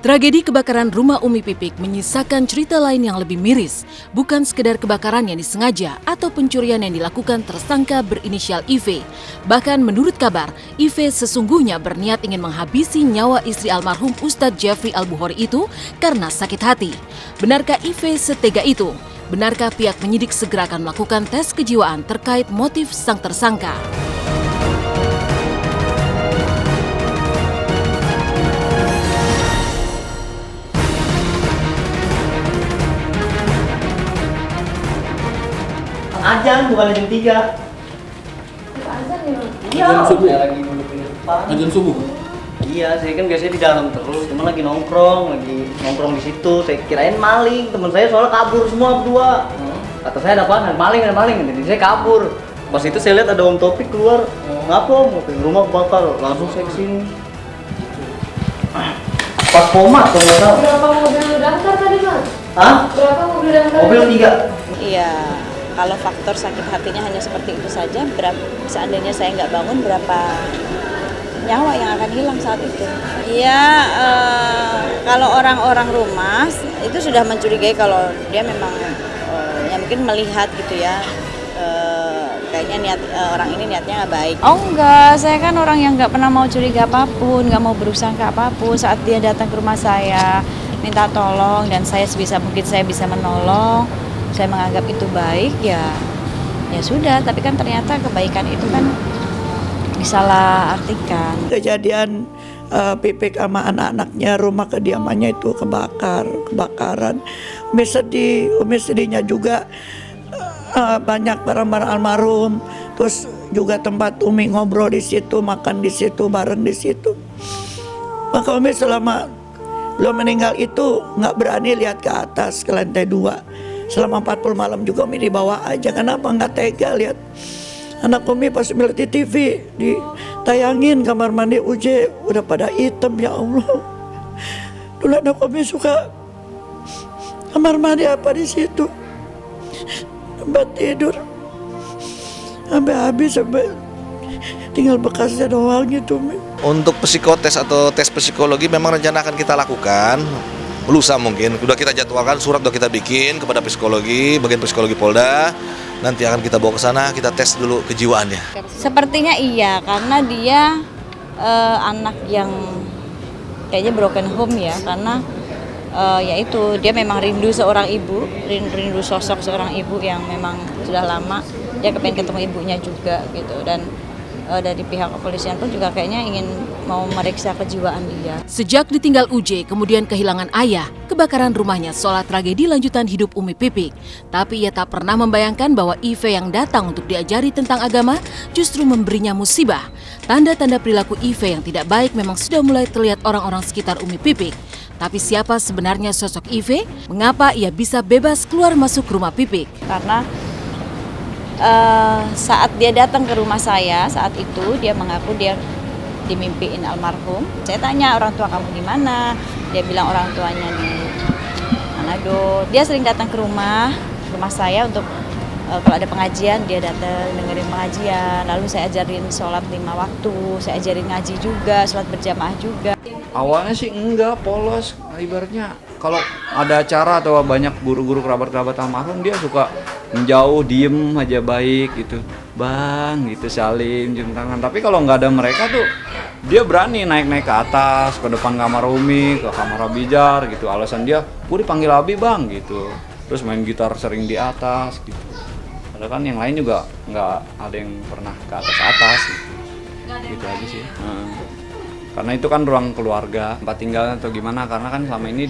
Tragedi kebakaran rumah Umi Pipik menyisakan cerita lain yang lebih miris. Bukan sekedar kebakaran yang disengaja atau pencurian yang dilakukan tersangka berinisial IV. Bahkan menurut kabar, IV sesungguhnya berniat ingin menghabisi nyawa istri almarhum Ustadz Jeffrey Al-Bukhari itu karena sakit hati. Benarkah IV setega itu? Benarkah pihak penyidik segera akan melakukan tes kejiwaan terkait motif sang tersangka? Azan bukan jam 3. Azan ya? Iya, subuh. lagi duduk di depan. Azan subuh. Iya, saya kan biasanya di dalam terus, cuma lagi nongkrong di situ. Saya kirain maling, teman saya soalnya kabur semua berdua. Kata saya ada apaan? Ada maling. Jadi saya kabur. Pas itu saya lihat ada Om Topik keluar. Ngapa Om? Rumah kebakar. Langsung saya kesini. Pas Pomat kalau nggak tahu. Berapa mobil damkar tadi Mas? Hah? Berapa mobil damkar? Mobil 3. Iya, kalau faktor sakit hatinya hanya seperti itu saja, seandainya saya nggak bangun, berapa nyawa yang akan hilang saat itu? Iya, kalau orang-orang rumah itu sudah mencurigai kalau dia memang ya mungkin melihat gitu ya, kayaknya niat orang ini niatnya nggak baik. Oh enggak, saya kan orang yang nggak pernah mau curiga apapun, nggak mau berusaha apapun. Saat dia datang ke rumah saya, minta tolong dan saya sebisa mungkin saya bisa menolong. Saya menganggap itu baik, ya sudah. Tapi kan ternyata kebaikan itu kan disalah artikan. Kejadian Pipik sama anak-anaknya, rumah kediamannya itu kebakaran. Umi sedihnya juga banyak barang-barang almarhum. Terus juga tempat Umi ngobrol di situ, makan di situ, bareng di situ. Maka Umi selama belum meninggal itu nggak berani lihat ke atas, ke lantai 2. Selama 40 malam juga Umi dibawa aja. Kenapa nggak tega lihat anak Umi pas melihat di TV ditayangin kamar mandi UJ udah pada hitam, ya Allah. Dulu anak Umi suka kamar mandi apa di situ, tempat tidur sampai habis, sampai tinggal bekasnya doang gitu Umi. Untuk psikotes atau tes psikologi memang rencana akan kita lakukan. Lusa mungkin, udah kita jadwalkan, surat udah kita bikin kepada psikologi, bagian psikologi Polda. Nanti akan kita bawa ke sana, kita tes dulu kejiwaannya. Sepertinya iya, karena dia anak yang kayaknya broken home ya, karena yaitu dia memang rindu seorang ibu, rindu sosok seorang ibu yang memang sudah lama. Dia kepengen ketemu ibunya juga gitu, dan dari pihak kepolisian pun juga kayaknya ingin mau meriksa kejiwaan dia. Sejak ditinggal UJ, kemudian kehilangan ayah, kebakaran rumahnya seolah tragedi lanjutan hidup Umi Pipik. Tapi ia tak pernah membayangkan bahwa IV yang datang untuk diajari tentang agama justru memberinya musibah. Tanda-tanda perilaku IV yang tidak baik memang sudah mulai terlihat orang-orang sekitar Umi Pipik. Tapi siapa sebenarnya sosok IV? Mengapa ia bisa bebas keluar masuk rumah Pipik? Karena saat dia datang ke rumah saya, saat itu dia mengaku dia dimimpiin almarhum. Saya tanya, orang tua kamu di mana? Dia bilang orang tuanya di Manado. Dia sering datang ke rumah saya untuk kalau ada pengajian dia datang dengerin pengajian. Lalu saya ajarin sholat 5 waktu, saya ajarin ngaji juga, sholat berjamaah juga. Awalnya sih enggak, polos. Ibaratnya kalau ada acara atau banyak guru-guru kerabat-kerabat almarhum, dia suka menjauh, diem aja baik gitu. Bang gitu, salim, cium tangan. Tapi kalau nggak ada mereka tuh, dia berani naik-naik ke atas, ke depan kamar Umi, ke kamar Abijar gitu. Alasan dia, gue dipanggil Abi bang gitu. Terus main gitar sering di atas gitu. Padahal kan yang lain juga nggak ada yang pernah ke atas-atas gitu. Gitu aja sih. Karena itu kan ruang keluarga, tempat tinggal atau gimana. Karena kan selama ini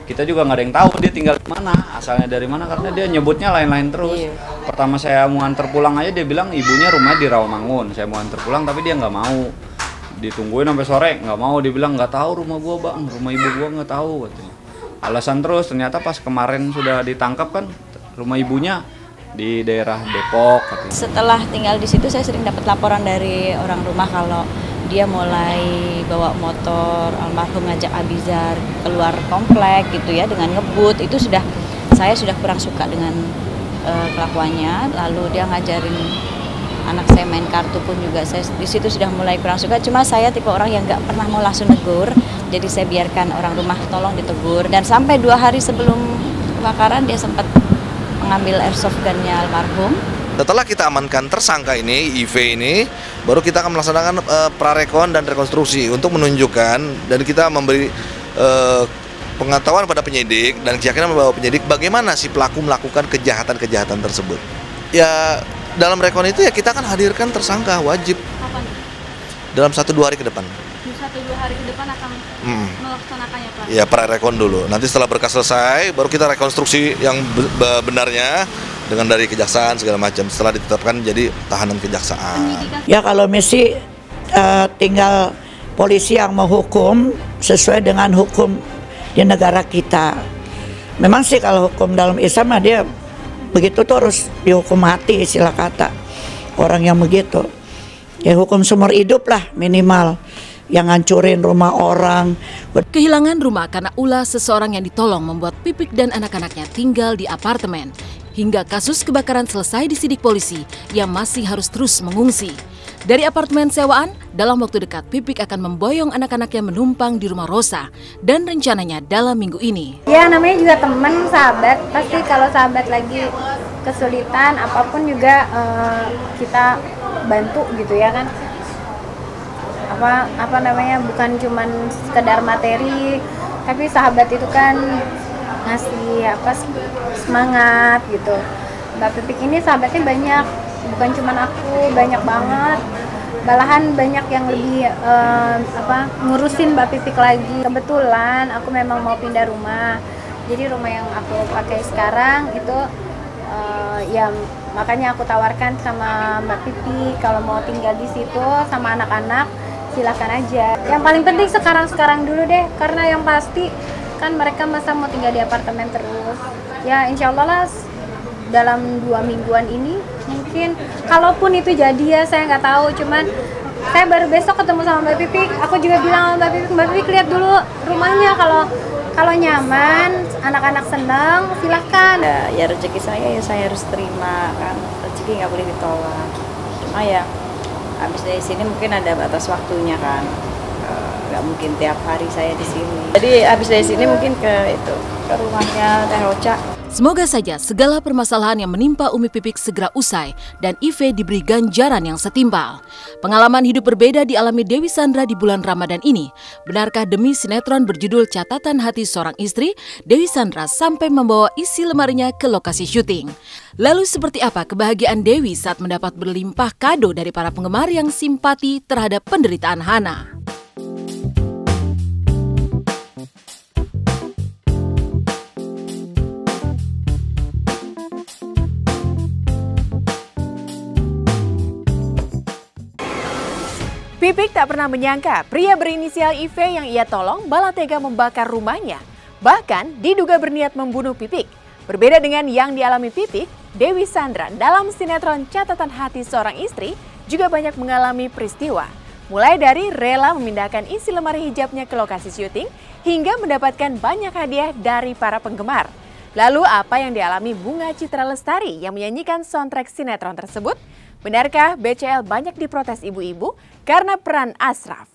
kita juga nggak ada yang tahu dia tinggal di mana, asalnya dari mana, karena dia nyebutnya lain-lain terus. Iya. Pertama saya mau antar pulang aja dia bilang ibunya rumah di Rawamangun. Saya mau antar pulang tapi dia nggak mau. Ditungguin sampai sore nggak mau, dia bilang nggak tahu rumah gua bang, rumah ibu gua nggak tahu katanya. Alasan terus, ternyata pas kemarin sudah ditangkap kan rumah ibunya di daerah Depok katanya. Setelah tinggal di situ saya sering dapat laporan dari orang rumah kalau dia mulai bawa motor almarhum ngajak Abizar keluar komplek gitu ya dengan ngebut. Itu saya sudah kurang suka dengan kelakuannya. Lalu dia ngajarin anak saya main kartu pun juga saya di situ sudah mulai kurang suka. Cuma saya tipe orang yang nggak pernah mau langsung negur, Jadi saya biarkan orang rumah tolong ditegur. Dan sampai 2 hari sebelum kebakaran dia sempat mengambil airsoft gunnya almarhum. Setelah kita amankan tersangka ini, IV ini, baru kita akan melaksanakan prarekon dan rekonstruksi untuk menunjukkan dan kita memberi pengetahuan pada penyidik dan keyakinan bahwa penyidik bagaimana si pelaku melakukan kejahatan-kejahatan tersebut. Ya dalam rekon itu ya kita akan hadirkan tersangka wajib. Kapan? Dalam 1-2 hari ke depan. 1-2 hari ke depan akan melaksanakannya, Pak? Ya prarekon dulu. Nanti setelah berkas selesai, baru kita rekonstruksi yang benarnya dengan dari kejaksaan segala macam. Setelah ditetapkan jadi tahanan kejaksaan. Ya kalau mesti tinggal polisi yang menghukum sesuai dengan hukum di negara kita. Memang sih kalau hukum dalam Islam dia begitu tuh harus dihukum mati istilah kata orang yang begitu. Ya hukum seumur hidup lah minimal. Yang ngancurin rumah orang. Kehilangan rumah karena ulah seseorang yang ditolong membuat Pipik dan anak-anaknya tinggal di apartemen. Hingga kasus kebakaran selesai disidik polisi, ia masih harus terus mengungsi. Dari apartemen sewaan, dalam waktu dekat Pipik akan memboyong anak-anaknya menumpang di rumah Rosa. Dan rencananya dalam minggu ini. Ya namanya juga teman, sahabat. Pasti kalau sahabat lagi kesulitan, apapun juga kita bantu gitu ya kan. Apa namanya, bukan cuman sekedar materi, tapi sahabat itu kan ngasih semangat gitu. Mbak Pipik ini sahabatnya banyak, bukan cuman aku, banyak banget. Malahan banyak yang lebih ngurusin Mbak Pipik lagi. Kebetulan aku memang mau pindah rumah, jadi rumah yang aku pakai sekarang itu ya makanya aku tawarkan sama Mbak Pipik kalau mau tinggal di situ sama anak-anak. Silakan aja. Yang paling penting sekarang dulu deh, karena yang pasti kan mereka masa mau tinggal di apartemen terus. Ya insya Allah lah dalam 2 mingguan ini mungkin, kalaupun itu jadi ya saya nggak tahu. Cuman saya baru besok ketemu sama Mbak Pipik. Aku juga bilang sama Mbak Pipik lihat dulu rumahnya, kalau nyaman, anak-anak senang, silahkan. Ya rezeki saya ya saya harus terima kan. Rezeki nggak boleh ditolak. Cuma ya habis dari sini mungkin ada batas waktunya kan, nggak mungkin tiap hari saya di sini. Jadi habis dari sini mungkin ke rumahnya Teh Roca. Semoga saja segala permasalahan yang menimpa Umi Pipik segera usai dan IV diberi ganjaran yang setimpal. Pengalaman hidup berbeda dialami Dewi Sandra di bulan Ramadan ini. Benarkah demi sinetron berjudul Catatan Hati Seorang Istri, Dewi Sandra sampai membawa isi lemarinya ke lokasi syuting? Lalu seperti apa kebahagiaan Dewi saat mendapat berlimpah kado dari para penggemar yang simpati terhadap penderitaan Hana? Pipik tak pernah menyangka pria berinisial IV yang ia tolong bala tega membakar rumahnya. Bahkan diduga berniat membunuh Pipik. Berbeda dengan yang dialami Pipik, Dewi Sandra dalam sinetron Catatan Hati Seorang Istri juga banyak mengalami peristiwa. Mulai dari rela memindahkan isi lemari hijabnya ke lokasi syuting hingga mendapatkan banyak hadiah dari para penggemar. Lalu apa yang dialami Bunga Citra Lestari yang menyanyikan soundtrack sinetron tersebut? Benarkah BCL banyak diprotes ibu-ibu karena peran Ashraf?